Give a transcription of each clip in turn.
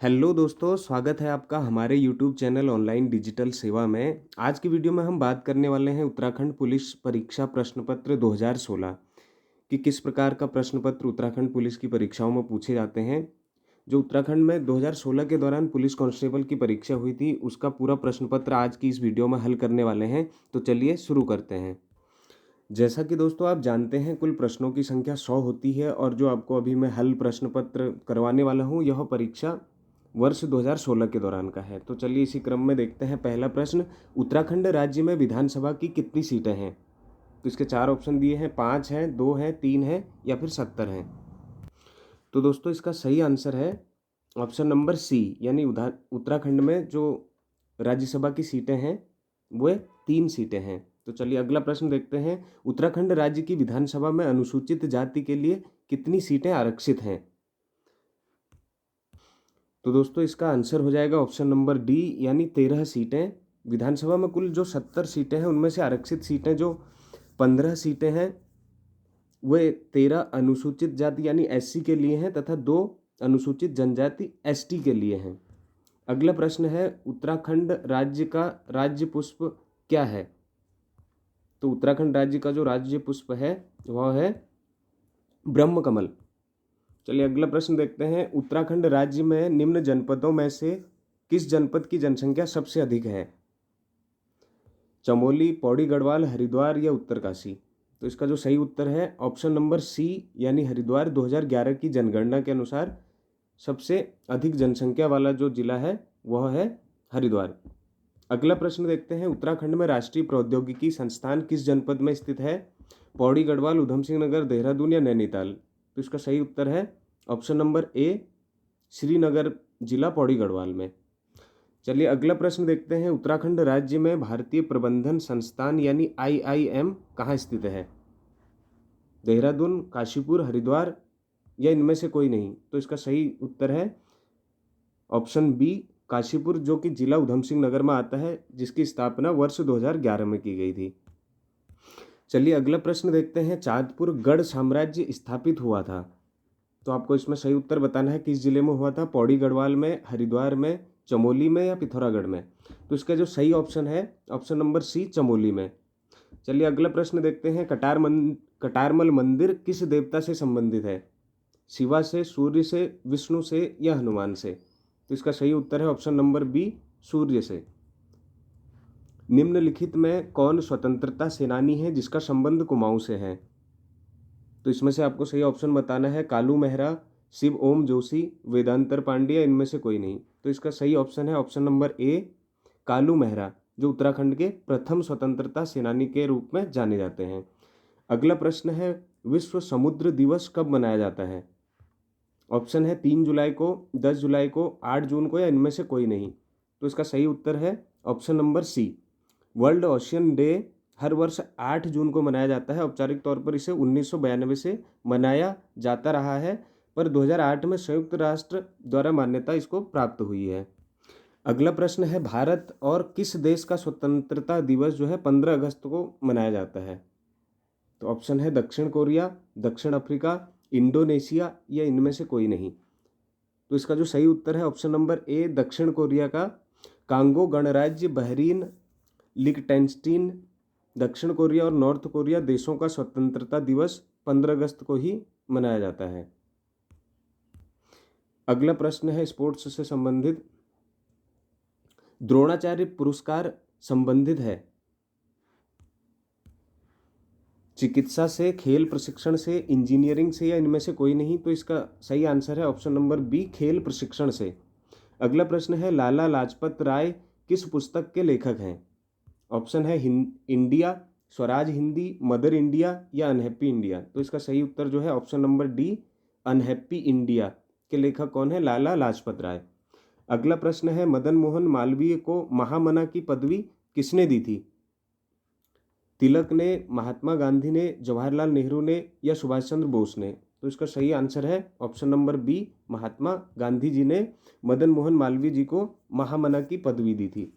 Hello दोस्तों, स्वागत है आपका हमारे यूट्यूब चैनल ऑनलाइन डिजिटल सेवा में। आज की वीडियो में हम बात करने वाले हैं उत्तराखंड पुलिस परीक्षा प्रश्न पत्र 2016 कि किस प्रकार का प्रश्न पत्र उत्तराखंड पुलिस की परीक्षाओं में पूछे जाते हैं। जो उत्तराखंड में 2016 के दौरान पुलिस कांस्टेबल की परीक्षा हुई थी, उसका पूरा प्रश्न पत्र आज की इस वीडियो में हल करने वाले हैं। तो चलिए शुरू करते हैं। जैसा कि दोस्तों आप जानते हैं, कुल प्रश्नों की संख्या 100 होती है और जो आपको अभी मैं हल प्रश्न पत्र करवाने वाला हूँ, यह परीक्षा वर्ष 2016 के दौरान का है। तो चलिए इसी क्रम में देखते हैं। पहला प्रश्न, उत्तराखंड राज्य में विधानसभा की कितनी सीटें हैं? तो इसके चार ऑप्शन दिए हैं, 5 हैं, 2 हैं, 3 हैं या फिर 70 हैं। तो दोस्तों इसका सही आंसर है ऑप्शन नंबर सी, यानी उत्तराखंड में जो राज्यसभा की सीटें हैं वो 3 सीटें हैं। तो चलिए अगला प्रश्न देखते हैं। उत्तराखंड राज्य की विधानसभा में अनुसूचित जाति के लिए कितनी सीटें आरक्षित हैं? तो दोस्तों इसका आंसर हो जाएगा ऑप्शन नंबर डी, यानी 13 सीटें। विधानसभा में कुल जो 70 सीटें हैं, उनमें से आरक्षित सीटें जो 15 सीटें हैं वे 13 अनुसूचित जाति यानी एससी के लिए हैं तथा 2 अनुसूचित जनजाति एसटी के लिए हैं। अगला प्रश्न है, उत्तराखंड राज्य का राज्य पुष्प क्या है? तो उत्तराखंड राज्य का जो राज्य पुष्प है वह है ब्रह्म कमल। चलिए अगला प्रश्न देखते हैं। उत्तराखंड राज्य में निम्न जनपदों में से किस जनपद की जनसंख्या सबसे अधिक है? चमोली, पौड़ी गढ़वाल, हरिद्वार या उत्तरकाशी? तो इसका जो सही उत्तर है ऑप्शन नंबर सी, यानी हरिद्वार। 2011 की जनगणना के अनुसार सबसे अधिक जनसंख्या वाला जो जिला है वह है हरिद्वार। अगला प्रश्न देखते हैं। उत्तराखंड में राष्ट्रीय प्रौद्योगिकी संस्थान किस जनपद में स्थित है? पौड़ी गढ़वाल, उधम सिंह नगर, देहरादून या नैनीताल? तो इसका सही उत्तर है ऑप्शन नंबर ए, श्रीनगर जिला पौड़ी गढ़वाल में। चलिए अगला प्रश्न देखते हैं। उत्तराखंड राज्य में भारतीय प्रबंधन संस्थान यानी आईआईएम कहाँ स्थित है? देहरादून, काशीपुर, हरिद्वार या इनमें से कोई नहीं? तो इसका सही उत्तर है ऑप्शन बी, काशीपुर, जो कि जिला उधम सिंह नगर में आता है, जिसकी स्थापना वर्ष 2011 में की गई थी। चलिए अगला प्रश्न देखते हैं। चांदपुर गढ़ साम्राज्य स्थापित हुआ था, तो आपको इसमें सही उत्तर बताना है किस जिले में हुआ था। पौड़ी गढ़वाल में, हरिद्वार में, चमोली में या पिथौरागढ़ में? तो इसका जो सही ऑप्शन है ऑप्शन नंबर सी, चमोली में। चलिए अगला प्रश्न देखते हैं। कटारमल मंदिर किस देवता से संबंधित है? शिवा से, सूर्य से, विष्णु से या हनुमान से? तो इसका सही उत्तर है ऑप्शन नंबर बी, सूर्य से। निम्नलिखित में कौन स्वतंत्रता सेनानी है जिसका संबंध कुमाऊं से है? तो इसमें से आपको सही ऑप्शन बताना है। कालू मेहरा, शिव ओम जोशी, वेदांतर पांड्या, इनमें से कोई नहीं? तो इसका सही ऑप्शन है ऑप्शन नंबर ए, कालू मेहरा, जो उत्तराखंड के प्रथम स्वतंत्रता सेनानी के रूप में जाने जाते हैं। अगला प्रश्न है, विश्व समुद्र दिवस कब मनाया जाता है? ऑप्शन है 3 जुलाई को, 10 जुलाई को, 8 जून को या इनमें से कोई नहीं? तो इसका सही उत्तर है option number C, World Ocean Day हर वर्ष 8 जून को मनाया जाता है। औपचारिक तौर पर इसे 1992 से मनाया जाता रहा है, पर 2008 में संयुक्त राष्ट्र द्वारा मान्यता इसको प्राप्त हुई है। अगला प्रश्न है, भारत और किस देश का स्वतंत्रता दिवस जो है 15 अगस्त को मनाया जाता है? तो ऑप्शन है दक्षिण कोरिया, दक्षिण अफ्रीका, इंडोनेशिया या इनमें से कोई नहीं? तो इसका जो सही उत्तर है ऑप्शन नंबर ए, दक्षिण कोरिया का कांगो गणराज्य, बहरीन, लिechtenstein, दक्षिण कोरिया और नॉर्थ कोरिया देशों का स्वतंत्रता दिवस 15 अगस्त को ही मनाया जाता है। अगला प्रश्न है स्पोर्ट्स से संबंधित। द्रोणाचार्य पुरस्कार संबंधित है चिकित्सा से, खेल प्रशिक्षण से, इंजीनियरिंग से या इनमें से कोई नहीं? तो इसका सही आंसर है ऑप्शन नंबर बी, खेल प्रशिक्षण से। अगला प्रश्न है, लाला लाजपत राय किस पुस्तक के लेखक हैं? ऑप्शन है India, Swaraj Hindi, mother India या अनहैप्पी इंडिया? तो इसका सही उत्तर जो है option number D, unhappy India के लेखक कौन है? लाला लाजपत राय। अगला प्रश्न है, मदन मोहन मालवीय को महामना की पदवी किसने दी थी? तिलक ने, महात्मा गांधी ने, जवाहरलाल नेहरू ने या सुभाष चंद्र बोस ने? तो इसका सही आंसर है option number B, Mahatma Gandhi ji ने मदन मोहन मालवीय जी को महामना की पदवी दी थी।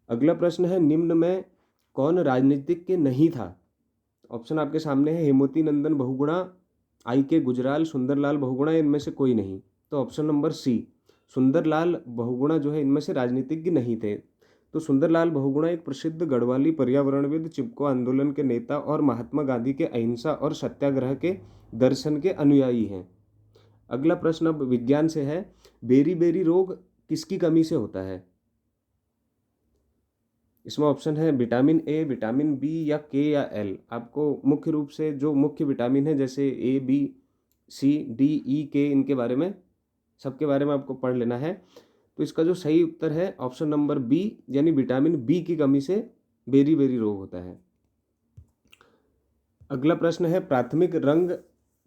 अगला प्रश्न है, निम्न में कौन राजनीतिक के नहीं था? ऑप्शन आपके सामने है, हेमवती नंदन बहुगुणा, आई के गुजराल, सुंदरलाल बहुगुणा, इनमें से कोई नहीं? तो option number C, Sundarlal Bahuguna जो है इनमें से राजनीतिज्ञ नहीं थे। तो सुंदरलाल बहुगुणा एक प्रसिद्ध गढ़वाली पर्यावरणविद, चिपको आंदोलन के नेता और महात्मा गांधी के अहिंसा और सत्याग्रह के दर्शन के अनुयायी हैं। अगला प्रश्न अब विज्ञान से है। बेरी बेरी रोग किसकी कमी से होता है? इसमें ऑप्शन है विटामिन ए, विटामिन बी या के या एल। आपको मुख्य रूप से जो मुख्य विटामिन है जैसे ए, बी, सी, डी, ई, के, इनके बारे में, सबके बारे में आपको पढ़ लेना है। तो इसका जो सही उत्तर है ऑप्शन नंबर बी, यानी विटामिन बी की कमी से बेरी बेरी रोग होता है। अगला प्रश्न है प्राथमिक रंग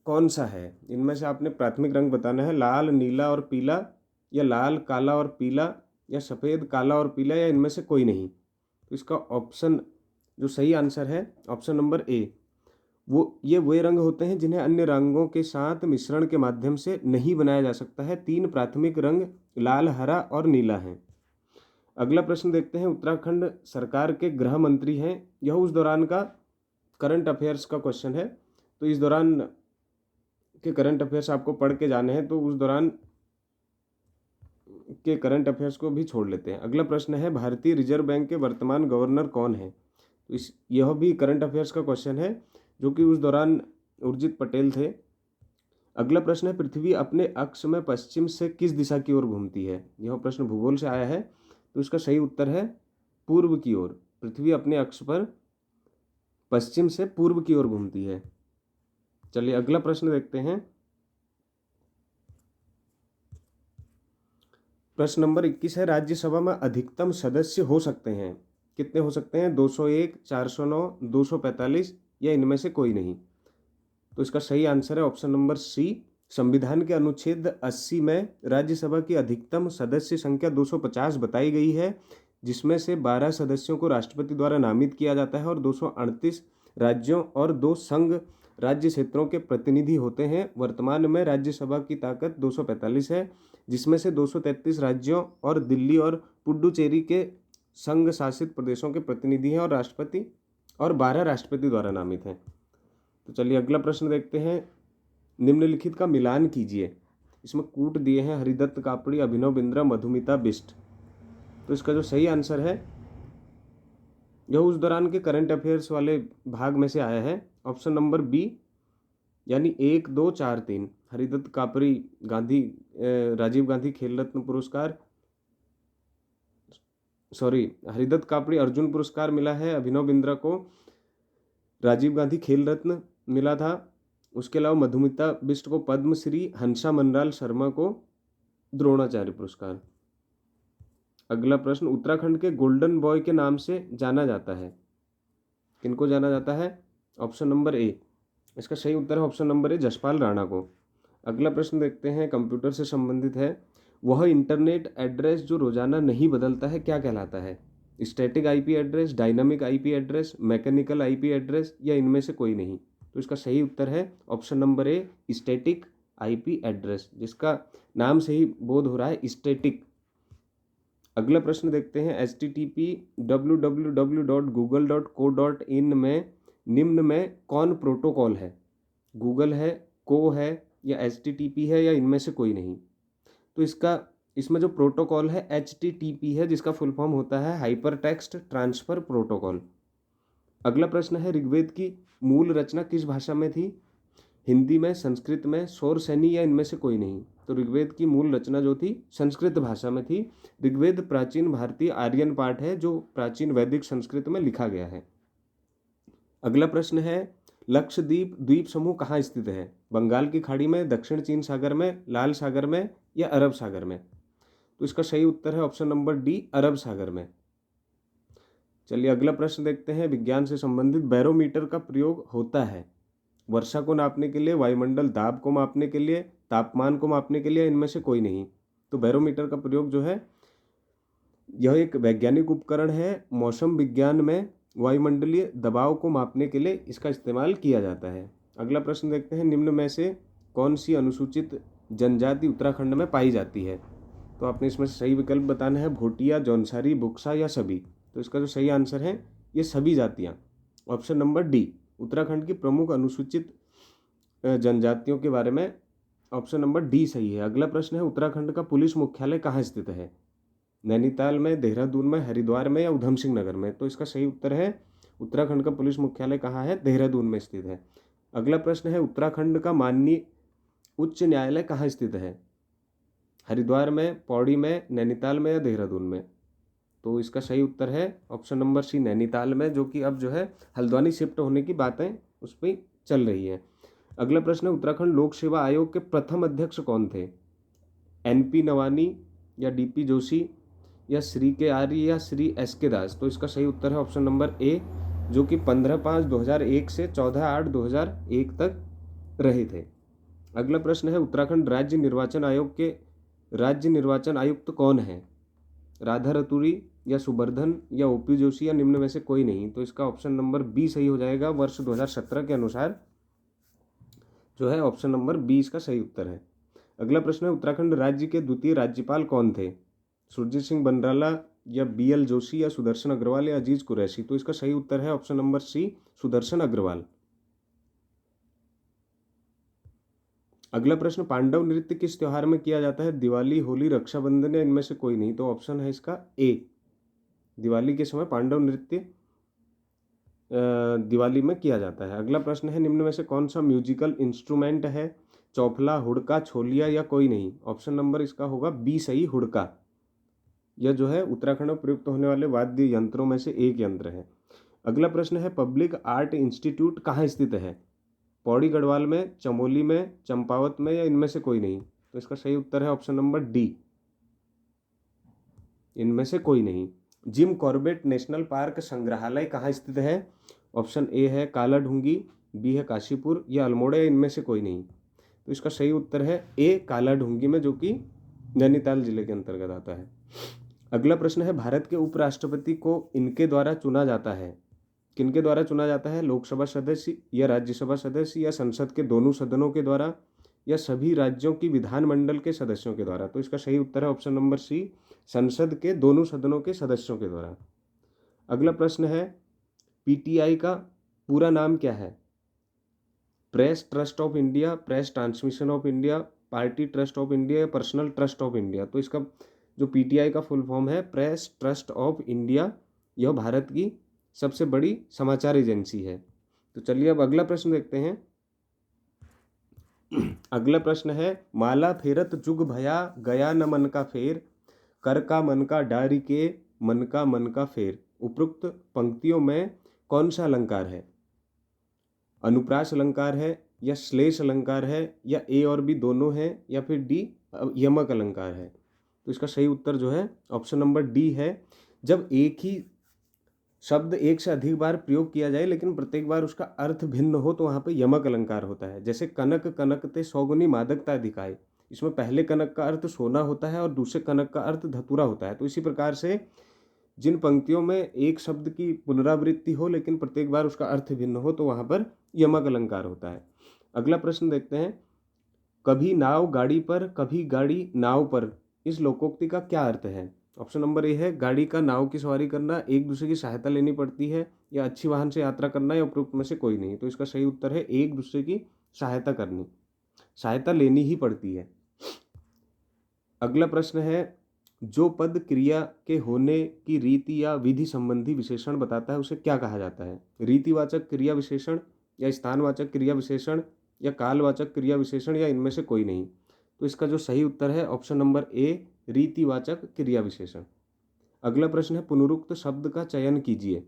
कौन सा है? इनमें से आपने प्राथमिक रंग बताना है। लाल, नीला और पीला, या लाल, काला और पीला, या सफ़ेद, काला और पीला, या इनमें से कोई नहीं। तो इसका ऑप्शन जो सही आंसर है ऑप्शन नंबर ए, ये वे रंग होते हैं जिन्हें अन्य रंगों के साथ मिश्रण के माध्यम से नहीं बनाया जा सकता है। 3 प्राथमिक रंग लाल, हरा और नीला हैं। अगला प्रश्न देखते हैं। उत्तराखंड सरकार के गृह मंत्री हैं। यह उस दौरान का करंट अफेयर्स का क्वेश्चन है, तो इस दौरान के करंट अफेयर्स आपको पढ़ के जाने हैं, तो उस दौरान के करंट अफेयर्स को भी छोड़ लेते हैं। अगला प्रश्न है भारतीय रिजर्व बैंक के वर्तमान गवर्नर कौन है? तो यह भी करंट अफेयर्स का क्वेश्चन है, जो कि उस दौरान उर्जित पटेल थे। अगला प्रश्न है पृथ्वी अपने अक्ष में पश्चिम से किस दिशा की ओर घूमती है? यह प्रश्न भूगोल से आया है, तो इसका सही उत्तर है पूर्व की ओर। पृथ्वी अपने अक्ष पर पश्चिम से पूर्व की ओर घूमती है। चलिए अगला प्रश्न देखते हैं। प्रश्न नंबर 21 है राज्यसभा में अधिकतम सदस्य हो सकते हैं? कितने हो सकते हैं? 201, 409, 245 या इनमें से कोई नहीं। तो इसका सही आंसर है ऑप्शन नंबर सी। संविधान के अनुच्छेद 80 में राज्यसभा की अधिकतम सदस्य संख्या 250 बताई गई है, जिसमें से 12 सदस्यों को राष्ट्रपति द्वारा नामित किया जाता है और 238 राज्यों और 2 संघ राज्य क्षेत्रों के प्रतिनिधि होते हैं। वर्तमान में राज्यसभा की ताकत 245 है, जिसमें से 233 राज्यों और दिल्ली और पुडुचेरी के संघ शासित प्रदेशों के प्रतिनिधि हैं और 12 राष्ट्रपति द्वारा नामित हैं। तो चलिए अगला प्रश्न देखते हैं। निम्नलिखित का मिलान कीजिए। इसमें कूट दिए हैं हरिदत्त कापड़ी, अभिनव बिंद्रा, मधुमिता बिष्ट। तो इसका जो सही आंसर है यह उस दौरान के करंट अफेयर्स वाले भाग में से आया है, ऑप्शन नंबर बी, यानी 1, 2, 4, 3। हरिदत्त कापड़ी राजीव गांधी खेल रत्न पुरस्कार, हरिदत्त कापड़ी अर्जुन पुरस्कार मिला है, अभिनव बिंद्रा को राजीव गांधी खेल रत्न मिला था। उसके अलावा मधुमिता बिष्ट को पद्मश्री, हंसा मनराल शर्मा को द्रोणाचार्य पुरस्कार। अगला प्रश्न उत्तराखंड के गोल्डन बॉय के नाम से जाना जाता है? किनको जाना जाता है? ऑप्शन नंबर ए। इसका सही उत्तर है ऑप्शन नंबर ए, जसपाल राणा को। अगला प्रश्न देखते हैं, कंप्यूटर से संबंधित है। वह इंटरनेट एड्रेस जो रोजाना नहीं बदलता है क्या कहलाता है? Static IP address, dynamic IP address, mechanical IP address, या इनमें से कोई नहीं। तो इसका सही उत्तर है ऑप्शन नंबर ए, स्टैटिक आईपी एड्रेस, जिसका नाम से ही बोध हो रहा है स्टैटिक। अगला प्रश्न देखते हैं। http://www.google.co.in में निम्न में कौन प्रोटोकॉल है? गूगल है, को है, या HTTP है, या इनमें से कोई नहीं। तो इसमें जो प्रोटोकॉल है HTTP है, जिसका फुल फॉर्म होता है हाइपर टेक्स्ट ट्रांसफर प्रोटोकॉल। अगला प्रश्न है ऋग्वेद की मूल रचना किस भाषा में थी? हिंदी में, संस्कृत में, सौरसेनी, या इनमें से कोई नहीं। तो ऋग्वेद की मूल रचना जो थी संस्कृत भाषा में थी। ऋग्वेद प्राचीन भारतीय आर्यन पाठ है जो प्राचीन वैदिक संस्कृत में लिखा गया है। अगला प्रश्न है लक्षद्वीप द्वीप समूह कहाँ स्थित है? बंगाल की खाड़ी में, दक्षिण चीन सागर में, लाल सागर में, या अरब सागर में। तो इसका सही उत्तर है ऑप्शन नंबर डी, अरब सागर में। चलिए अगला प्रश्न देखते हैं। विज्ञान से संबंधित बैरोमीटर का प्रयोग होता है वर्षा को नापने के लिए, वायुमंडल दाब को मापने के लिए, तापमान को मापने के लिए, इनमें से कोई नहीं। तो बैरोमीटर का प्रयोग जो है यह एक वैज्ञानिक उपकरण है। मौसम विज्ञान में वायुमंडलीय दबाव को मापने के लिए इसका इस्तेमाल किया जाता है। अगला प्रश्न देखते हैं। निम्न में से कौन सी अनुसूचित जनजाति उत्तराखंड में पाई जाती है? तो आपने इसमें सही विकल्प बताना है, भोटिया, जौनसारी, बुक्सा, या सभी। तो इसका जो सही आंसर है ये सभी जातियाँ, ऑप्शन नंबर डी। उत्तराखंड की प्रमुख अनुसूचित जनजातियों के बारे में ऑप्शन नंबर डी सही है। अगला प्रश्न है, उत्तराखंड का पुलिस मुख्यालय कहाँ स्थित है? नैनीताल में, देहरादून में, हरिद्वार में या उधम सिंह नगर में? तो इसका सही उत्तर है, उत्तराखंड का पुलिस मुख्यालय कहाँ है? देहरादून में स्थित है। अगला प्रश्न है, उत्तराखंड का माननीय उच्च न्यायालय कहाँ स्थित है? हरिद्वार में, पौड़ी में, नैनीताल में या देहरादून में? तो इसका सही उत्तर है ऑप्शन नंबर सी, नैनीताल में, जो कि अब जो है हल्द्वानी शिफ्ट होने की बातें उस पर चल रही है। अगला प्रश्न है, उत्तराखंड लोक सेवा आयोग के प्रथम अध्यक्ष कौन थे? एनपी नवानी या डीपी जोशी या श्री के आर्य या श्री एस के दास? तो इसका सही उत्तर है ऑप्शन नंबर ए, जो कि 15/5/2001 से 14/8/2001 तक रहे थे। अगला प्रश्न है, उत्तराखंड राज्य निर्वाचन आयोग के राज्य निर्वाचन आयुक्त कौन है? राधा रतूरी या सुबर्धन या ओपी जोशी या निम्न में से कोई नहीं? तो इसका ऑप्शन नंबर बी सही हो जाएगा। वर्ष 2017 के अनुसार जो है ऑप्शन नंबर बी इसका सही उत्तर है। अगला प्रश्न है, उत्तराखंड राज्य के द्वितीय राज्यपाल कौन थे? सुरजीत सिंह बंडाला या बीएल जोशी या सुदर्शन अग्रवाल या अजीज कुरैशी? तो इसका सही उत्तर है option number C, Sudarshan Agrawal. अगला प्रश्न, पांडव नृत्य किस त्योहार में किया जाता है? दिवाली, होली, रक्षाबंधन या इनमें से कोई नहीं? तो ऑप्शन है इसका ए, दिवाली के समय पांडव नृत्य दिवाली में किया जाता है। अगला प्रश्न है, निम्न में से कौन सा म्यूजिकल इंस्ट्रूमेंट है? चौफला, हुड़का, छोलिया या कोई नहीं? ऑप्शन नंबर इसका होगा बी सही, हुड़का। यह जो है उत्तराखंड में प्रयुक्त होने वाले वाद्य यंत्रों में से एक यंत्र है। अगला प्रश्न है, पब्लिक आर्ट इंस्टीट्यूट कहाँ स्थित है? पौड़ी गढ़वाल में, चमोली में, चंपावत में या इनमें से कोई नहीं? तो इसका सही उत्तर है ऑप्शन नंबर डी, इनमें से कोई नहीं। जिम कॉर्बेट नेशनल पार्क संग्रहालय कहाँ स्थित है? ऑप्शन ए है काला ढूंगी, बी है काशीपुर या अल्मोड़ा या इनमें से कोई नहीं? तो इसका सही उत्तर है ए, काला ढूंगी में, जो कि नैनीताल जिले के अंतर्गत आता है। अगला प्रश्न है, भारत के उपराष्ट्रपति को इनके द्वारा चुना जाता है? किनके द्वारा चुना जाता है? लोकसभा सदस्य या राज्यसभा सदस्य या संसद के दोनों सदनों के द्वारा या सभी राज्यों की विधानमंडल के सदस्यों के द्वारा? तो इसका सही उत्तर है ऑप्शन नंबर सी, संसद के दोनों सदनों के सदस्यों के द्वारा। अगला प्रश्न है, पीटीआई का पूरा नाम क्या है? Press trust of India, press transmission of India, party trust of India या पर्सनल ट्रस्ट ऑफ इंडिया? तो इसका जो पीटीआई का फुल फॉर्म है, प्रेस ट्रस्ट ऑफ इंडिया। यह भारत की सबसे बड़ी समाचार एजेंसी है। तो चलिए अब अगला प्रश्न देखते हैं। अगला प्रश्न है, माला फेरत जुग भया गया न मन का फेर, कर का मन का डारी के मन का फेर। उपरोक्त पंक्तियों में कौन सा अलंकार है? अनुप्रास अलंकार है या श्लेष अलंकार है या ए और बी दोनों है या फिर डी यमक अलंकार है? तो इसका सही उत्तर जो है ऑप्शन नंबर डी है। जब एक ही शब्द एक से अधिक बार प्रयोग किया जाए लेकिन प्रत्येक बार उसका अर्थ भिन्न हो तो वहाँ पे यमक अलंकार होता है। जैसे कनक कनकते सौगुनी मादकता दिखाए, इसमें पहले कनक का अर्थ सोना होता है और दूसरे कनक का अर्थ धतूरा होता है। तो इसी प्रकार से जिन पंक्तियों में एक शब्द की पुनरावृत्ति हो लेकिन प्रत्येक बार उसका अर्थ भिन्न हो तो वहाँ पर यमक अलंकार होता है। अगला प्रश्न देखते हैं, कभी नाव गाड़ी पर कभी गाड़ी नाव पर, इस लोकोक्ति का क्या अर्थ है? ऑप्शन नंबर ए है, गाड़ी का नाव की सवारी करना, एक दूसरे की सहायता लेनी पड़ती है या अच्छी वाहन से यात्रा करना या उपरोक्त में से कोई नहीं? तो इसका सही उत्तर है एक दूसरे की सहायता करनी, सहायता लेनी ही पड़ती है। अगला प्रश्न है, जो पद क्रिया के होने की रीति या विधि संबंधी विशेषण बताता है उसे क्या कहा जाता है? रीतिवाचक क्रिया विशेषण या स्थानवाचक क्रिया विशेषण या कालवाचक क्रिया विशेषण या इनमें से कोई नहीं? तो इसका जो सही उत्तर है ऑप्शन नंबर ए, रीतिवाचक क्रिया विशेषण। अगला प्रश्न है, पुनरुक्त शब्द का चयन कीजिए।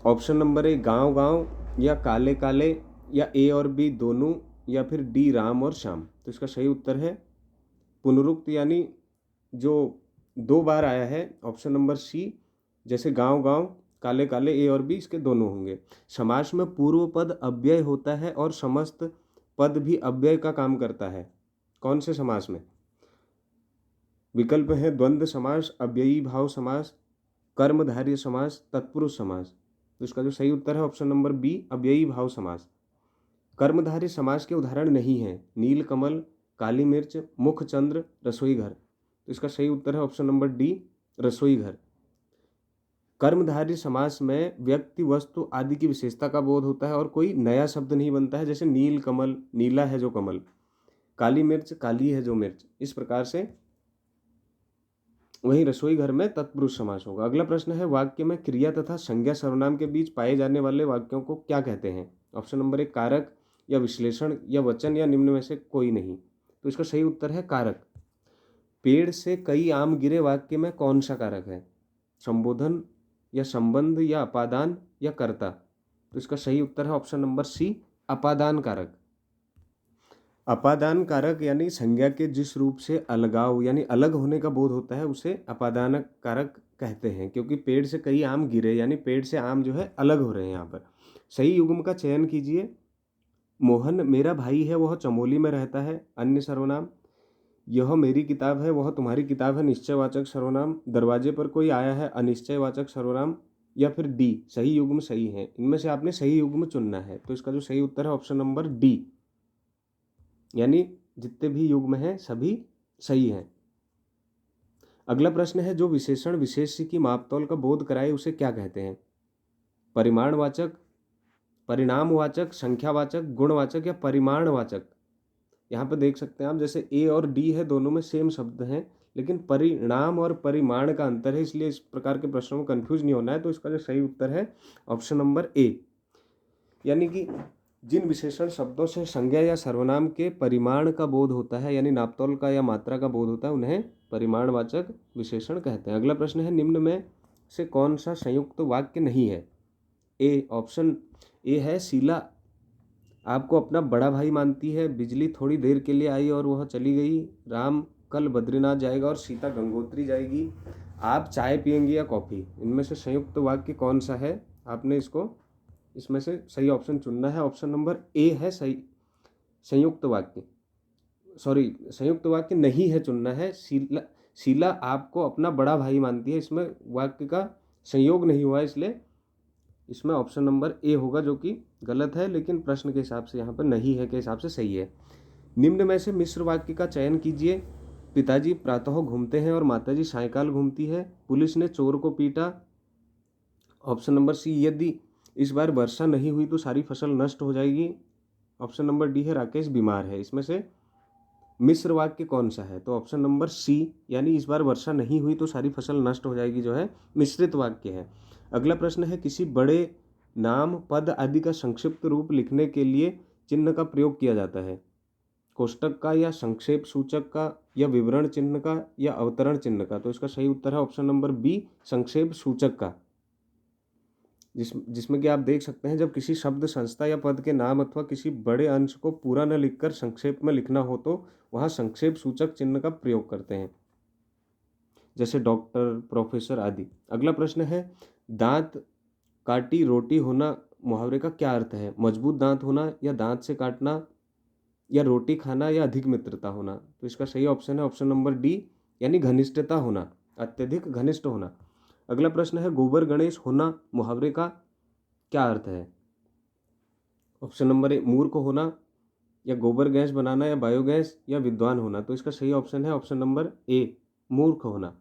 ऑप्शन नंबर ए, गांव गांव या काले काले या ए और बी दोनों या फिर डी, राम और श्याम? तो इसका सही उत्तर है पुनरुक्त, यानी जो दो बार आया है, ऑप्शन नंबर सी, जैसे गांव गांव, काले काले, ए और बी इसके दोनों होंगे। समास में पूर्व पद अव्यय होता है और समस्त पद भी अव्यय का काम करता है, कौन से समास में? विकल्प है द्वंद्व समास, अव्ययी भाव समास, कर्मधारय समास, तत्पुरुष समास। तो इसका जो सही उत्तर है ऑप्शन नंबर बी, अव्ययी भाव समास। कर्मधारय समास के उदाहरण नहीं है नील कमल, काली मिर्च, मुखचंद्र, रसोई घर। तो इसका सही उत्तर है ऑप्शन नंबर डी, रसोई घर। कर्मधारय समास में व्यक्ति वस्तु आदि की विशेषता का बोध होता है और कोई नया शब्द नहीं बनता है, जैसे नील कमल, नीला है जो कमल, काली मिर्च, काली है जो मिर्च, इस प्रकार से। वहीं रसोई घर में तत्पुरुष समास होगा। अगला प्रश्न है, वाक्य में क्रिया तथा संज्ञा सर्वनाम के बीच पाए जाने वाले वाक्यों को क्या कहते हैं? ऑप्शन नंबर 1 कारक या विश्लेषण या वचन या निम्न में से कोई नहीं। तो इसका सही उत्तर है कारक। पेड़ से कई आम गिरे वाक्य में कौन सा कारक है? संबोधन या संबंध या अपादान या कर्ता? तो इसका सही उत्तर है ऑप्शन नंबर सी, अपादान कारक। अपादान कारक यानी संज्ञा के जिस रूप से अलगाव यानी अलग होने का बोध होता है उसे अपादान कारक कहते हैं, क्योंकि पेड़ से कई आम गिरे यानी पेड़ से आम जो है अलग हो रहे हैं यहाँ पर। सही युग्म का चयन कीजिए। मोहन मेरा भाई है, वह चमोली में रहता है, अन्य सर्वनाम। यह मेरी किताब है, वह तुम्हारी किताब है, निश्चयवाचक सर्वनाम। दरवाजे पर कोई आया है, अनिश्चयवाचक सर्वनाम। या फिर डी, सही युग्म सही है। इनमें से आपने सही युग्म चुनना है। तो इसका जो सही उत्तर है ऑप्शन नंबर डी, यानी जितने भी युग्म हैं सभी सही हैं। अगला प्रश्न है, जो विशेषण विशेष्य की मापतौल का बोध कराए उसे क्या कहते हैं? परिमाणवाचक, परिणामवाचक, संख्यावाचक, गुणवाचक या परिमाणवाचक? यहाँ पे देख सकते हैं आप, जैसे ए और डी है, दोनों में सेम शब्द हैं, लेकिन परिणाम और परिमाण का अंतर है, इसलिए इस प्रकार के प्रश्नों में कंफ्यूज नहीं होना है। तो इसका जो सही उत्तर है ऑप्शन नंबर ए, यानी कि जिन विशेषण शब्दों से संज्ञा या सर्वनाम के परिमाण का बोध होता है, यानी नापतोल का या मात्रा का बोध होता है, उन्हें परिमाणवाचक विशेषण कहते हैं। अगला प्रश्न है, निम्न में से कौन सा संयुक्त वाक्य नहीं है? ए, ऑप्शन ए है, शीला आपको अपना बड़ा भाई मानती है, बिजली थोड़ी देर के लिए आई और वह चली गई, राम कल बद्रीनाथ जाएगा और सीता गंगोत्री जाएगी, आप चाय पियेंगे या कॉफ़ी? इनमें से संयुक्त वाक्य कौन सा है? आपने इसमें से सही ऑप्शन चुनना है। ऑप्शन नंबर ए है सही संयुक्त वाक्य, सॉरी संयुक्त वाक्य नहीं है चुनना है। शीला आपको अपना बड़ा भाई मानती है, इसमें वाक्य का संयोग नहीं हुआ, इसलिए इसमें ऑप्शन नंबर ए होगा, जो कि गलत है, लेकिन प्रश्न के हिसाब से यहाँ पर नहीं है के हिसाब से सही है। निम्न में से मिश्र वाक्य का चयन कीजिए। पिताजी प्रातः घूमते हैं और माताजी सायंकाल घूमती है। पुलिस ने चोर को पीटा। ऑप्शन नंबर सी, यदि इस बार वर्षा नहीं हुई तो सारी फसल नष्ट हो जाएगी। ऑप्शन नंबर डी है, राकेश बीमार है। इसमें से मिश्र वाक्य कौन सा है? तो ऑप्शन नंबर सी, यानी इस बार वर्षा नहीं हुई तो सारी फसल नष्ट हो जाएगी, जो है मिश्रित वाक्य है। अगला प्रश्न है, किसी बड़े नाम, पद आदि का संक्षिप्त रूप लिखने के लिए चिन्ह का प्रयोग किया जाता है? कोष्टक का या संक्षेप सूचक का या विवरण चिन्ह का या अवतरण चिन्ह का? तो इसका सही उत्तर है ऑप्शन नंबर बी, संक्षेप सूचक का। जिसमें कि आप देख सकते हैं, जब किसी शब्द, संस्था या पद के नाम अथवा किसी बड़े अंश को पूरा न लिखकर संक्षेप में लिखना हो तो वहाँ संक्षेप सूचक चिन्ह का प्रयोग करते हैं, जैसे डॉक्टर, प्रोफेसर आदि। अगला प्रश्न है, दांत काटी रोटी होना मुहावरे का क्या अर्थ है? मजबूत दांत होना या दांत से काटना या रोटी खाना या अधिक मित्रता होना? तो इसका सही ऑप्शन है ऑप्शन नंबर डी, यानी घनिष्ठता होना, अत्यधिक घनिष्ठ होना। अगला प्रश्न है, गोबर गणेश होना मुहावरे का क्या अर्थ है? ऑप्शन नंबर ए, मूर्ख होना या गोबर गैस बनाना या बायोगैस या विद्वान होना? तो इसका सही ऑप्शन है ऑप्शन नंबर ए, मूर्ख होना।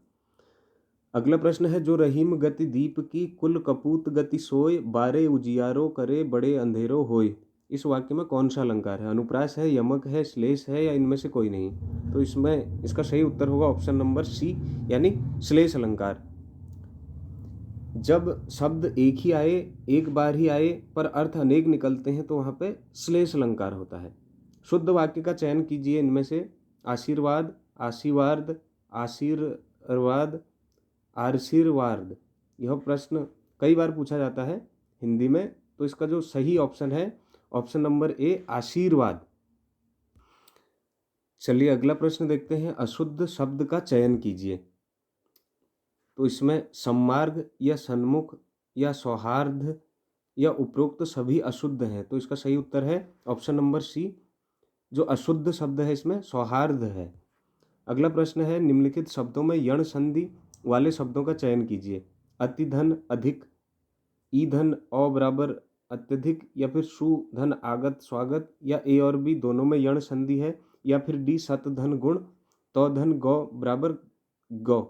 अगला प्रश्न है, जो रहीम गति दीप की, कुल कपूत गति सोय, बारे उजियारो करे बड़े अंधेरो होय? इस वाक्य में कौन सा अलंकार है? अनुप्रास है, यमक है, श्लेष है या इनमें से कोई नहीं? तो इसमें इसका सही उत्तर होगा ऑप्शन नंबर सी, यानी श्लेष अलंकार। जब शब्द एक ही आए, एक बार ही आए, पर अर्थ अनेक निकलते हैं, तो वहाँ पे श्लेष अलंकार होता है। शुद्ध वाक्य का चयन कीजिए इनमें से। आशीर्वाद, आशीर्वाद, आशीर्वाद, आशीर्वाद। यह प्रश्न कई बार पूछा जाता है हिंदी में, तो इसका जो सही ऑप्शन है ऑप्शन नंबर ए, आशीर्वाद। चलिए अगला प्रश्न देखते हैं, अशुद्ध शब्द का चयन कीजिए। तो इसमें सम्मार्ग या सन्मुख या सौहार्द या उपरोक्त सभी अशुद्ध हैं, तो इसका सही उत्तर है ऑप्शन नंबर सी, जो अशुद्ध शब्द है इसमें सौहार्द है। अगला प्रश्न है, निम्नलिखित शब्दों में यण संधि वाले शब्दों का चयन कीजिए। अति धन, अधिक, ईधन, अ बराबर अत्यधिक, या फिर सु धन आगत स्वागत, या ए और बी दोनों में यण संधि है, या फिर डी सत धन गुण, तो धन गौ बराबर गौ।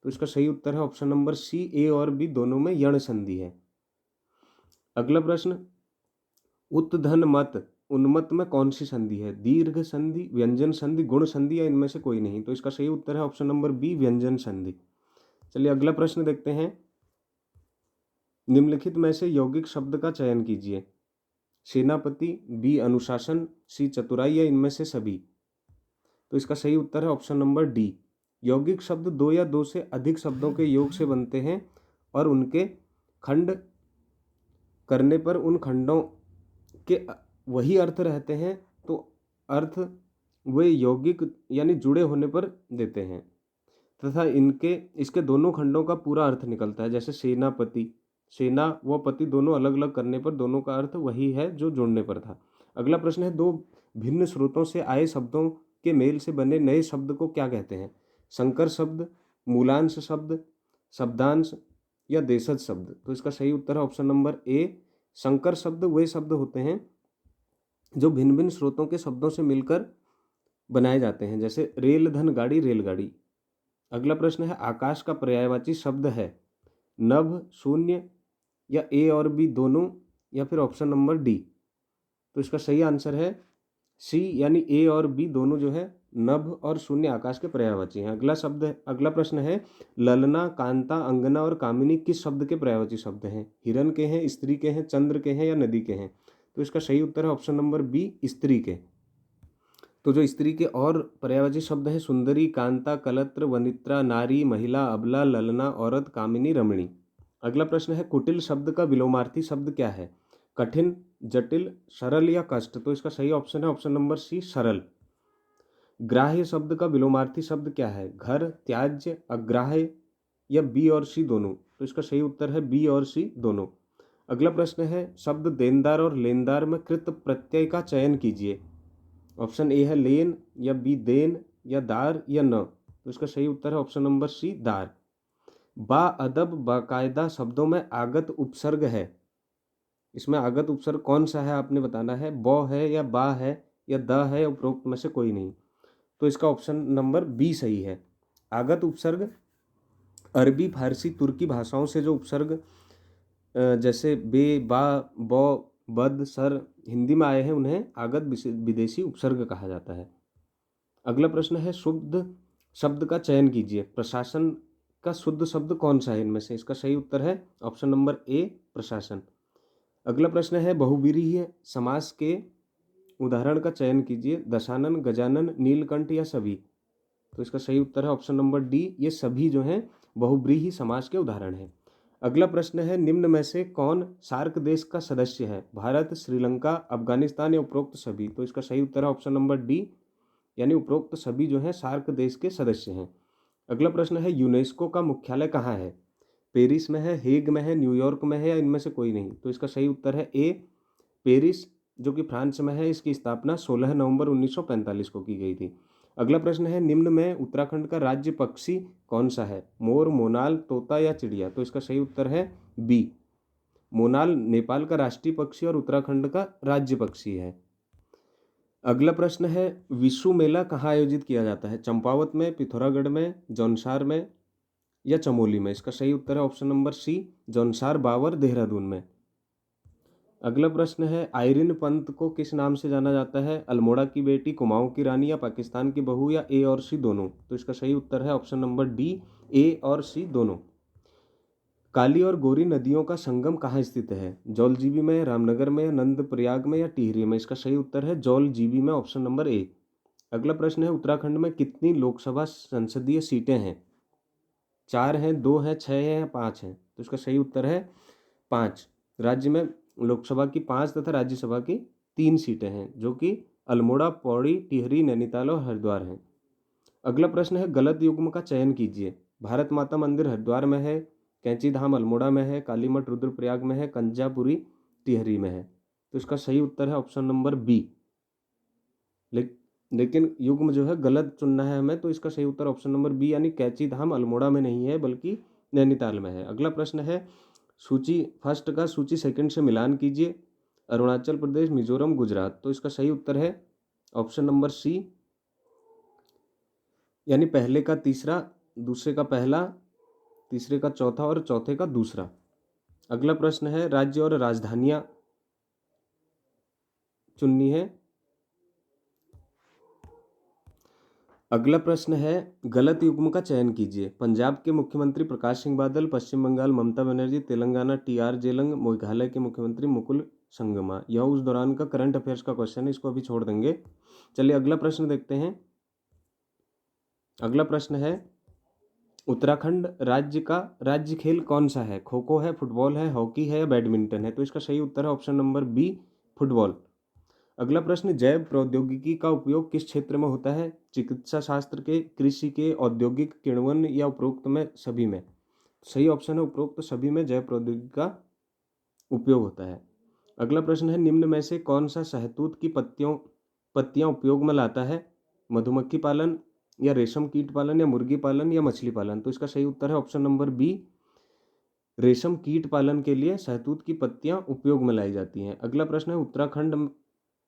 तो इसका सही उत्तर है ऑप्शन नंबर सी, ए और बी दोनों में यण संधि है। अगला प्रश्न, उत्धन मत उन्मत्त में कौन सी संधि है? दीर्घ संधि, व्यंजन संधि, गुण संधि या इनमें से कोई नहीं? तो इसका सही उत्तर है ऑप्शन नंबर बी, व्यंजन संधि। चलिए अगला प्रश्न देखते हैं। निम्नलिखित में से यौगिक शब्द का चयन कीजिए। सेनापति, बी अनुशासन, सी चतुराई या इनमें से सभी? तो इसका सही उत्तर है ऑप्शन नंबर डी। यौगिक शब्द दो या दो से अधिक शब्दों के योग से बनते हैं और उनके खंड करने पर उन खंडों के वही अर्थ रहते हैं, तो अर्थ वे यौगिक यानी जुड़े होने पर देते हैं तथा इसके दोनों खंडों का पूरा अर्थ निकलता है। जैसे सेनापति, सेना व पति दोनों अलग अलग करने पर दोनों का अर्थ वही है जो जोड़ने पर था। अगला प्रश्न है, दो भिन्न स्रोतों से आए शब्दों के मेल से बने नए शब्द को क्या कहते हैं? संकर शब्द, मूलांश शब्द, शब्दांश या देशज शब्द? तो इसका सही उत्तर है ऑप्शन नंबर ए, संकर शब्द वे शब्द होते हैं जो भिन्न भिन्न स्रोतों के शब्दों से मिलकर बनाए जाते हैं, जैसे रेल, धन, गाड़ी, रेलगाड़ी। अगला प्रश्न है, आकाश का पर्यायवाची शब्द है नभ, शून्य या ए और बी दोनों या फिर ऑप्शन नंबर डी? तो इसका सही आंसर है सी, यानी ए और बी दोनों जो है नभ और शून्य आकाश के पर्यायवाची हैं। अगला प्रश्न है, ललना, कांता, अंगना और कामिनी किस शब्द के पर्यायवाची शब्द हैं? हिरण के हैं, स्त्री के हैं, चंद्र के हैं या नदी के हैं? तो इसका सही उत्तर है ऑप्शन नंबर बी, स्त्री के। तो जो स्त्री के और पर्यायवाची शब्द है सुंदरी, कांता, कलत्र, वनित्रा, नारी, महिला, अबला, ललना, औरत, कामिनी, रमणी। अगला प्रश्न है, कुटिल शब्द का विलोमार्थी शब्द क्या है? कठिन, जटिल, सरल या कष्ट? तो इसका सही ऑप्शन है ऑप्शन नंबर सी, सरल। ग्राह्य शब्द का विलोमार्थी शब्द क्या है? घर, त्याज्य, अग्राह्य या बी और सी दोनों? तो इसका सही उत्तर है बी और सी दोनों। अगला प्रश्न है, शब्द देनदार और लेनदार में कृत प्रत्यय का चयन कीजिए। ऑप्शन ए है लेन या बी देन या दार या न? तो इसका सही उत्तर है ऑप्शन नंबर सी, दार। बा अदब बाकायदा शब्दों में आगत उपसर्ग है, इसमें आगत उपसर्ग कौन सा है आपने बताना है। बौ है या बा है या द है या उपरोक्त में से कोई नहीं? तो इसका ऑप्शन नंबर बी सही है। आगत उपसर्ग अरबी, फारसी, तुर्की भाषाओं से जो उपसर्ग जैसे बे, बा, बौ, बद, सर हिंदी में आए हैं उन्हें आगत विदेशी उपसर्ग कहा जाता है। अगला प्रश्न है, शुद्ध शब्द का चयन कीजिए। प्रशासन का शुद्ध शब्द कौन सा है इनमें से? इसका सही उत्तर है ऑप्शन नंबर ए, प्रशासन। अगला प्रश्न है, बहुव्रीहि समास के उदाहरण का चयन कीजिए। दशानन, गजानन, नीलकंठ या सभी? तो इसका सही उत्तर है ऑप्शन नंबर डी, ये सभी जो हैं बहुव्रीहि समास के उदाहरण हैं। अगला प्रश्न है, निम्न में से कौन सार्क देश का सदस्य है? भारत, श्रीलंका, अफगानिस्तान या उपरोक्त सभी? तो इसका सही उत्तर है ऑप्शन नंबर डी, यानी उपरोक्त सभी जो हैं सार्क देश के सदस्य हैं। अगला प्रश्न है, यूनेस्को का मुख्यालय कहाँ है? पेरिस में है, हेग में है, न्यूयॉर्क में है या इनमें से कोई नहीं? तो इसका सही उत्तर है ए, पेरिस, जो कि फ्रांस में है। इसकी स्थापना 16 नवंबर 1945 को की गई थी। अगला प्रश्न है, निम्न में उत्तराखंड का राज्य पक्षी कौन सा है? मोर, मोनाल, तोता या चिड़िया? तो इसका सही उत्तर है बी, मोनाल नेपाल का राष्ट्रीय पक्षी और उत्तराखंड का राज्य पक्षी है। अगला प्रश्न है, विशु मेला कहाँ आयोजित किया जाता है? चंपावत में, पिथौरागढ़ में, जौनसार में या चमोली में? इसका सही उत्तर है ऑप्शन नंबर सी, जौनसार, बावर, देहरादून में। अगला प्रश्न है, आइरिन पंत को किस नाम से जाना जाता है? अल्मोड़ा की बेटी, कुमाऊं की रानी या पाकिस्तान की बहू या ए और सी दोनों? तो इसका सही उत्तर है ऑप्शन नंबर डी, ए और सी दोनों। काली और गोरी नदियों का संगम कहाँ स्थित है? जौलजीबी में, रामनगर में, नंदप्रयाग में या टिहरी में? इसका सही उत्तर है जौलजीबी में, ऑप्शन नंबर ए। अगला प्रश्न है, उत्तराखंड में कितनी लोकसभा संसदीय सीटें हैं? 4 हैं, 2 हैं, 6 हैं या 5 हैं? तो इसका सही उत्तर है 5। राज्य में लोकसभा की 5 तथा राज्यसभा की 3 सीटें हैं, जो कि अल्मोड़ा, पौड़ी, टिहरी, नैनीताल और हरिद्वार हैं। अगला प्रश्न है, गलत युग्म का चयन कीजिए। भारत माता मंदिर हरिद्वार में है, कैंची धाम अल्मोड़ा में है, कालीमठ रुद्रप्रयाग में है, कंजापुरी टिहरी में है? तो इसका सही उत्तर है ऑप्शन नंबर बी। लेकिन युग्म जो है गलत चुनना है हमें, तो इसका सही उत्तर ऑप्शन नंबर बी, यानी कैंची धाम अल्मोड़ा में नहीं है बल्कि नैनीताल में है। अगला प्रश्न है, सूची फर्स्ट का सूची सेकंड से मिलान कीजिए। अरुणाचल प्रदेश, मिजोरम, गुजरात? तो इसका सही उत्तर है ऑप्शन नंबर सी, यानी पहले का तीसरा, दूसरे का पहला तीसरे का चौथा और चौथे का दूसरा। अगला प्रश्न है राज्य और राजधानियां चुननी है। अगला प्रश्न है गलत युग्म का चयन कीजिए। पंजाब के मुख्यमंत्री प्रकाश सिंह बादल, पश्चिम बंगाल ममता बनर्जी, तेलंगाना टी.आर. जेलंग, मेघालय के मुख्यमंत्री मुकुल संगमा। यह उस दौरान का करंट अफेयर्स का क्वेश्चन है, इसको अभी छोड़ देंगे। चलिए अगला प्रश्न देखते हैं। अगला प्रश्न है उत्तराखंड राज्य का राज्य खेल कौन सा है? खो खो है, फुटबॉल है, हॉकी है या बैडमिंटन है? तो इसका सही उत्तर है ऑप्शन नंबर बी, फुटबॉल। अगला प्रश्न जैव प्रौद्योगिकी का उपयोग किस क्षेत्र में होता है? चिकित्सा शास्त्र के, कृषि के, औद्योगिक, किण्वन या उपरोक्त में सभी में? सही ऑप्शन है उपरोक्त सभी में जैव प्रौद्योगिकी का उपयोग होता है। अगला प्रश्न है निम्न में से कौन सा शहतूत की पत्तियां उपयोग में लाता है? मधुमक्खी पालन या रेशम कीट पालन या मुर्गी पालन या मछली पालन? तो इसका सही उत्तर है ऑप्शन नंबर बी, रेशम कीट पालन के लिए शहतूत की पत्तियां उपयोग में लाई जाती हैं। अगला प्रश्न है उत्तराखंड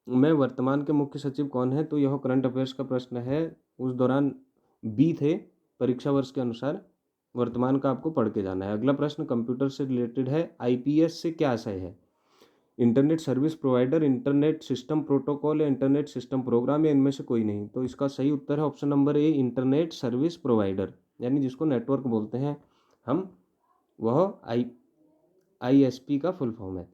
में वर्तमान के मुख्य सचिव कौन है? तो यह करंट अफेयर्स का प्रश्न है, उस दौरान बी थे परीक्षा वर्ष के अनुसार। वर्तमान का आपको पढ़ के जाना है। अगला प्रश्न कंप्यूटर से रिलेटेड है। आईपीएस से क्या आशय है? Internet service provider, internet system protocol या इंटरनेट सिस्टम प्रोग्राम या इनमें से कोई नहीं? तो इसका सही उत्तर है ऑप्शन नंबर ए, इंटरनेट सर्विस प्रोवाइडर, यानी जिसको नेटवर्क बोलते हैं हम, वह आईएसपी का फुल फॉर्म है।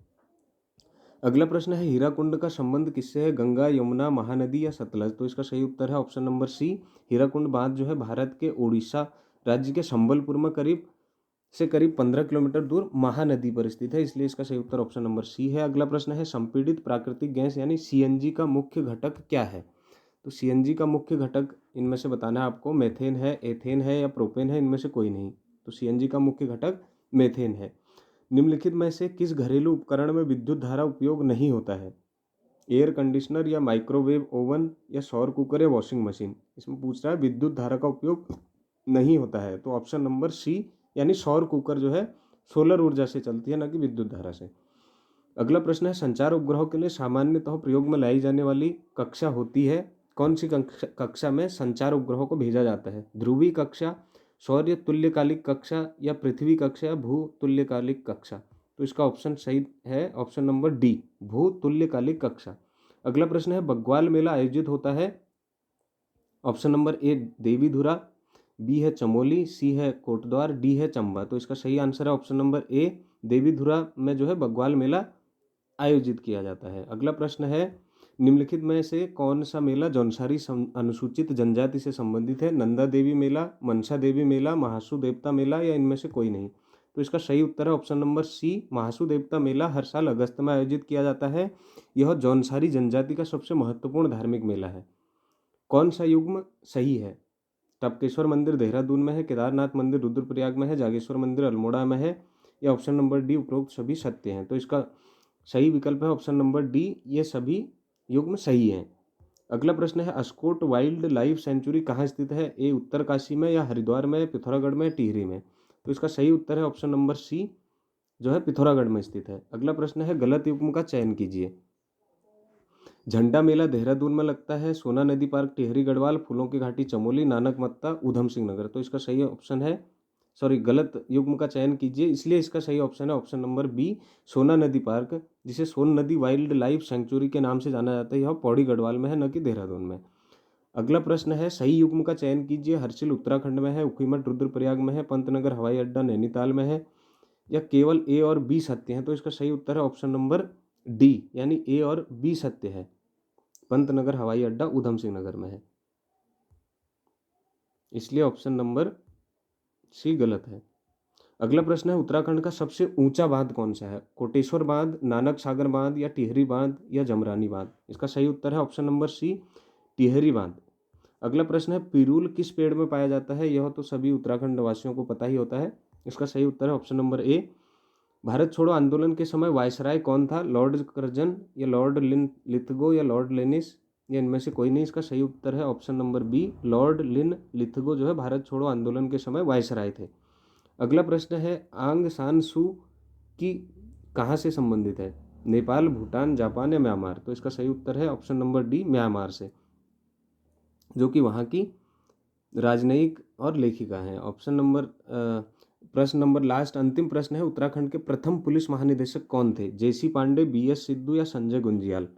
अगला प्रश्न है हीराकुंड का संबंध किससे है? गंगा, यमुना, महानदी या सतलज? तो इसका सही उत्तर है ऑप्शन नंबर सी, हीराकुंड बांध जो है भारत के उड़ीसा राज्य के संबलपुर में करीब 15 किलोमीटर दूर महानदी पर स्थित है, इसलिए इसका सही उत्तर ऑप्शन नंबर सी है। अगला प्रश्न है संपीड़ित प्राकृतिक गैस यानी सीएनजी का मुख्य घटक क्या है? तो सीएनजी का मुख्य घटक इनमें से बताना है आपको। मेथेन है, एथेन है या प्रोपेन है? इनमें से कोई नहीं। तो सीएनजी का मुख्य घटक मेथेन है। निम्नलिखित में से किस घरेलू उपकरण में विद्युत धारा उपयोग नहीं होता है? एयर कंडीशनर या माइक्रोवेव ओवन या सौर कुकर या वॉशिंग मशीन? इसमें पूछ रहा है विद्युत धारा का उपयोग नहीं होता है, तो ऑप्शन नंबर सी, यानी सौर कुकर जो है सोलर ऊर्जा से चलती है, न कि विद्युत धारा से। अगला प्रश्न है संचार उपग्रहों के लिए सामान्यतः प्रयोग में लाई जाने वाली कक्षा होती है? कौन सी कक्षा में संचार उपग्रहों को भेजा जाता है? ध्रुवीय कक्षा, सौर्य तुल्यकालिक कक्षा या पृथ्वी कक्षा या भू तुल्यकालिक कक्षा? तो इसका ऑप्शन सही है ऑप्शन नंबर डी, भू तुल्यकालिक कक्षा। अगला प्रश्न है बग्वाल मेला आयोजित होता है? Option number A Devidhura, B है चमोली, सी है कोटद्वार, डी है चंबा? तो इसका सही आंसर है ऑप्शन नंबर ए, देवीधुरा में जो है बग्वाल मेला आयोजित किया जाता है। अगला प्रश्न है निम्नलिखित में से कौन सा मेला जौनसारी अनुसूचित जनजाति से संबंधित है? नंदा देवी मेला, मनसा देवी मेला, महासू देवता मेला या इनमें से कोई नहीं? तो इसका सही उत्तर है ऑप्शन नंबर सी, महासू देवता मेला हर साल अगस्त में आयोजित किया जाता है। यह जौनसारी जनजाति का सबसे महत्वपूर्ण धार्मिक मेला है। कौन सा युग्म सही है? टपकेश्वर मंदिर देहरादून में है, केदारनाथ मंदिर रुद्रप्रयाग में है, जागेश्वर मंदिर अल्मोड़ा में है या ऑप्शन नंबर डी उपरोक्त सभी सत्य हैं? तो इसका सही विकल्प है ऑप्शन नंबर डी, ये सभी युग्म सही हैं। अगला प्रश्न है अस्कोट वाइल्ड लाइफ सेंचुरी कहाँ स्थित है? ए उत्तरकाशी में या हरिद्वार में, पिथौरागढ़ में, टिहरी में? तो इसका सही उत्तर है ऑप्शन नंबर सी, जो है पिथौरागढ़ में स्थित है। अगला प्रश्न है गलत युग्म का चयन कीजिए। झंडा मेला देहरादून में लगता है, सोना नदी पार्क टिहरी गढ़वाल, फूलों की घाटी चमोली, नानक मत्ता ऊधम सिंह नगर? तो इसका सही ऑप्शन है, सॉरी, गलत युग्म का चयन कीजिए, इसलिए इसका सही ऑप्शन है ऑप्शन नंबर बी, सोना नदी पार्क, जिसे सोन नदी वाइल्ड लाइफ सेंचुरी के नाम से जाना जाता है। यह पौड़ी गढ़वाल में है, न कि देहरादून में। अगला प्रश्न है सही युग्म का चयन कीजिए। हर्षिल उत्तराखंड में है, उखीमठ रुद्रप्रयाग में है, पंतनगर हवाई अड्डा नैनीताल में है या केवल ए और बी सत्य है? तो इसका सही उत्तर है ऑप्शन नंबर डी, यानी ए और बी सत्य है। पंतनगर हवाई अड्डा ऊधम सिंह नगर में है, इसलिए ऑप्शन नंबर सी गलत है। अगला प्रश्न है उत्तराखंड का सबसे ऊंचा बांध कौन सा है? कोटेश्वर बांध, नानक सागर बांध या टिहरी बांध या जमरानी बांध? इसका सही उत्तर है ऑप्शन नंबर सी, टिहरी बांध। अगला प्रश्न है पिरूल किस पेड़ में पाया जाता है? यह तो सभी उत्तराखंड वासियों को पता ही होता है। इसका सही उत्तर है ऑप्शन नंबर ए, भारत छोड़ो आंदोलन के समय वायसराय कौन था? लॉर्ड कर्जन या लॉर्ड लिथगो या लॉर्ड लेनिस या इनमें से कोई नहीं? इसका सही उत्तर है option number B, lord Lithgow जो है भारत छोड़ो आंदोलन के समय वायसराय थे। अगला प्रश्न है आंग सान सू की कहाँ से संबंधित है? नेपाल, भूटान, जापान या म्यांमार? तो इसका सही उत्तर है ऑप्शन नंबर डी, म्यांमार से, जो कि वहाँ की राजनयिक और लेखिका हैं। ऑप्शन नंबर प्रश्न नंबर लास्ट अंतिम प्रश्न है, उत्तराखंड के प्रथम पुलिस महानिदेशक कौन थे? जेसी पांडे, बीएस सिद्धू या संजय गुंजियाल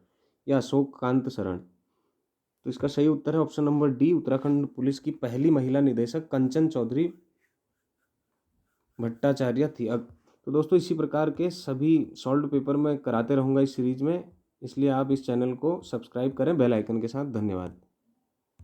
या अशोक कांत शरण? तो इसका सही उत्तर है option number D, Uttarakhand police की पहली महिला निदेशक कंचन चौधरी भट्टाचार्य थी। अब तो दोस्तों इसी प्रकार के सभी सॉल्व पेपर मैं कराते रहूँगा इस सीरीज में, इसलिए आप इस चैनल को सब्सक्राइब करें बेल आइकन के साथ। धन्यवाद।